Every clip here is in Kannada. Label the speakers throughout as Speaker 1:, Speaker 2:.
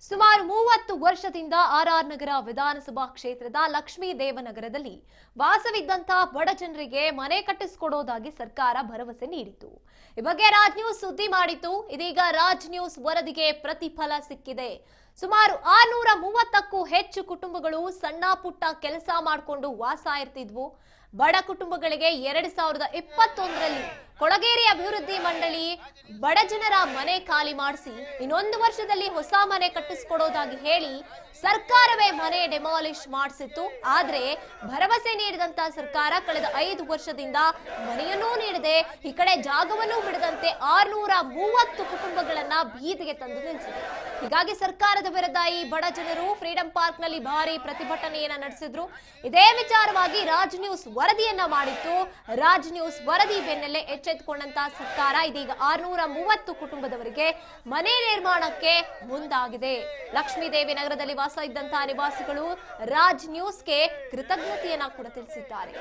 Speaker 1: ಸುಮಾರು 30 ವರ್ಷದಿಂದ ಆರ್ಆರ್ ನಗರ ವಿಧಾನಸಭಾ ಕ್ಷೇತ್ರದ ಲಕ್ಷ್ಮೀ ದೇವನಗರದಲ್ಲಿ ವಾಸವಿದ್ದಂತ ಬಡ ಜನರಿಗೆ ಮನೆ ಕಟ್ಟಿಸಿಕೊಡೋದಾಗಿ ಸರ್ಕಾರ ಭರವಸೆ ನೀಡಿತು. ಈ ಬಗ್ಗೆ ರಾಜ್ ನ್ಯೂಸ್ ಸುದ್ದಿ ಮಾಡಿತ್ತು. ಇದೀಗ ರಾಜ್ ನ್ಯೂಸ್ ವರದಿಗೆ ಪ್ರತಿಫಲ ಸಿಕ್ಕಿದೆ. ಸುಮಾರು 630ಕ್ಕೂ ಹೆಚ್ಚು ಕುಟುಂಬಗಳು ಸಣ್ಣ ಪುಟ್ಟ ಕೆಲಸ ಮಾಡಿಕೊಂಡು ವಾಸ ಇರ್ತಿದ್ವು. ಬಡ ಕುಟುಂಬಗಳಿಗೆ 2021ರಲ್ಲಿ ಕೊಳಗೇರಿ ಅಭಿವೃದ್ಧಿ ಮಂಡಳಿ ಬಡ ಜನರ ಮನೆ ಖಾಲಿ ಮಾಡಿಸಿ ಇನ್ನೊಂದು ವರ್ಷದಲ್ಲಿ ಹೊಸ ಮನೆ ಕಟ್ಟಿಸಿಕೊಡೋದಾಗಿ ಹೇಳಿ ಸರ್ಕಾರವೇ ಮನೆ ಡೆಮಾಲಿಷ್ ಮಾಡಿಸಿತ್ತು. ಆದ್ರೆ ಭರವಸೆ ನೀಡಿದಂತ ಸರ್ಕಾರ ಕಳೆದ 5 ವರ್ಷದಿಂದ ಮನೆಯನ್ನೂ ನೀಡದೆ ಈ ಕಡೆ ಜಾಗವನ್ನೂ ಬಿಡದಂತೆ 630 ಕುಟುಂಬಗಳನ್ನ ಬೀದಿಗೆ ತಂದು ನಿಲ್ಲಿಸಿದೆ. ಹೀಗಾಗಿ ಸರ್ಕಾರದ ವಿರುದ್ಧ ಈ ಬಡ ಜನರು ಫ್ರೀಡಂ ಪಾರ್ಕ್ ನಲ್ಲಿ ಭಾರಿ ಪ್ರತಿಭಟನೆಯನ್ನ ನಡೆಸಿದ್ರು. ಇದೇ ವಿಚಾರವಾಗಿ ರಾಜ್ ನ್ಯೂಸ್ ವರದಿಯನ್ನ ಮಾಡಿತ್ತು. ರಾಜ್ ನ್ಯೂಸ್ ವರದಿ ಬೆನ್ನಲ್ಲೇ ಎಚ್ಚೆತ್ತುಕೊಂಡಂತ ಸರ್ಕಾರ ಇದೀಗ 630 ಕುಟುಂಬದವರಿಗೆ ಮನೆ ನಿರ್ಮಾಣಕ್ಕೆ ಮುಂದಾಗಿದೆ. ಲಕ್ಷ್ಮೀದೇವಿ ನಗರದಲ್ಲಿ ವಾಸ ಇದ್ದಂತಹ ನಿವಾಸಿಗಳು ರಾಜ್ ನ್ಯೂಸ್ಗೆ ಕೃತಜ್ಞತೆಯನ್ನ ಕೂಡ ತಿಳಿಸಿದ್ದಾರೆ.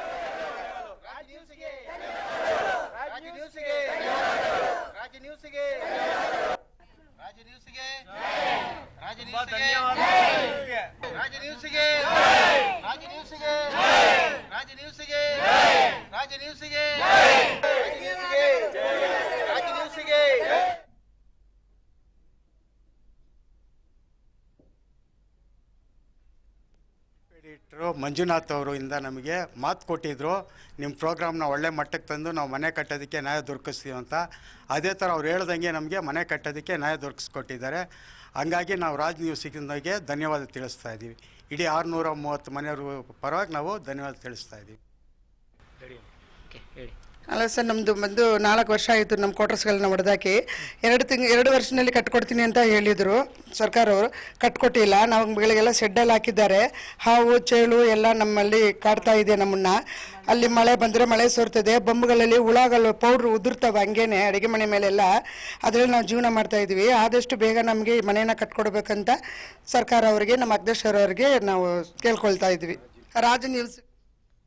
Speaker 2: ಮಂಜುನಾಥ್ ಅವರು ಇಂದ ನಮಗೆ ಮಾತು ಕೊಟ್ಟಿದ್ದರು, ನಿಮ್ಮ ಪ್ರೋಗ್ರಾಮ್ನ ಒಳ್ಳೆ ಮಟ್ಟಕ್ಕೆ ತಂದು ನಾವು ಮನೆ ಕಟ್ಟೋದಕ್ಕೆ ನ್ಯಾಯ ದೊರಕಿಸ್ತೀವಿ ಅಂತ. ಅದೇ ಥರ ಅವ್ರು ಹೇಳ್ದಂಗೆ ನಮಗೆ ಮನೆ ಕಟ್ಟೋದಕ್ಕೆ ನ್ಯಾಯ ದೊರಕಿಸ್ಕೊಟ್ಟಿದ್ದಾರೆ. ಹಂಗಾಗಿ ನಾವು ರಾಜ್ ನ್ಯೂಸಿಗೆ ಧನ್ಯವಾದ ತಿಳಿಸ್ತಾ ಇದ್ದೀವಿ. ಇಡೀ 630 ಮನೆಯವ್ರ ಪರವಾಗಿ ನಾವು ಧನ್ಯವಾದ ತಿಳಿಸ್ತಾ ಇದ್ದೀವಿ.
Speaker 3: ಅಲ್ಲ ಸರ್, ನಮ್ಮದು 4 ವರ್ಷ ಆಯಿತು ನಮ್ಮ ಕ್ವಾರ್ಟರ್ಸ್ಗಳನ್ನ ಹೊಡೆದಾಕಿ. 2 ವರ್ಷದಲ್ಲಿ ಕಟ್ಕೊಡ್ತೀನಿ ಅಂತ ಹೇಳಿದರು ಸರ್ಕಾರವರು. ಕಟ್ಕೊಟ್ಟಿಲ್ಲ. ನಾವುಗಳಿಗೆಲ್ಲ ಶೆಡ್ಡಲ್ಲಿ ಹಾಕಿದ್ದಾರೆ. ಹಾವು ಚೇಳು ಎಲ್ಲ ನಮ್ಮಲ್ಲಿ ಕಾಡ್ತಾ ಇದೆ ನಮ್ಮನ್ನು. ಅಲ್ಲಿ ಮಳೆ ಬಂದರೆ ಮಳೆ ಸೋರ್ತದೆ. ಬೊಂಬುಗಳಲ್ಲಿ ಹುಳಗಳು ಪೌಡ್ರ್ ಉದುರ್ತವೆ ಹಂಗೇನೆ ಅಡುಗೆ ಮನೆ ಮೇಲೆಲ್ಲ. ಅದರಲ್ಲಿ ನಾವು ಜೀವನ ಮಾಡ್ತಾಯಿದ್ವಿ. ಆದಷ್ಟು ಬೇಗ ನಮಗೆ ಮನೇನ ಕಟ್ಕೊಡ್ಬೇಕಂತ ಸರ್ಕಾರ ಅವರಿಗೆ, ನಮ್ಮ ಅಧ್ಯಕ್ಷರವರಿಗೆ ನಾವು ಕೇಳ್ಕೊಳ್ತಾ ಇದ್ವಿ. ರಾಜ್ ನ್ಯೂಸ್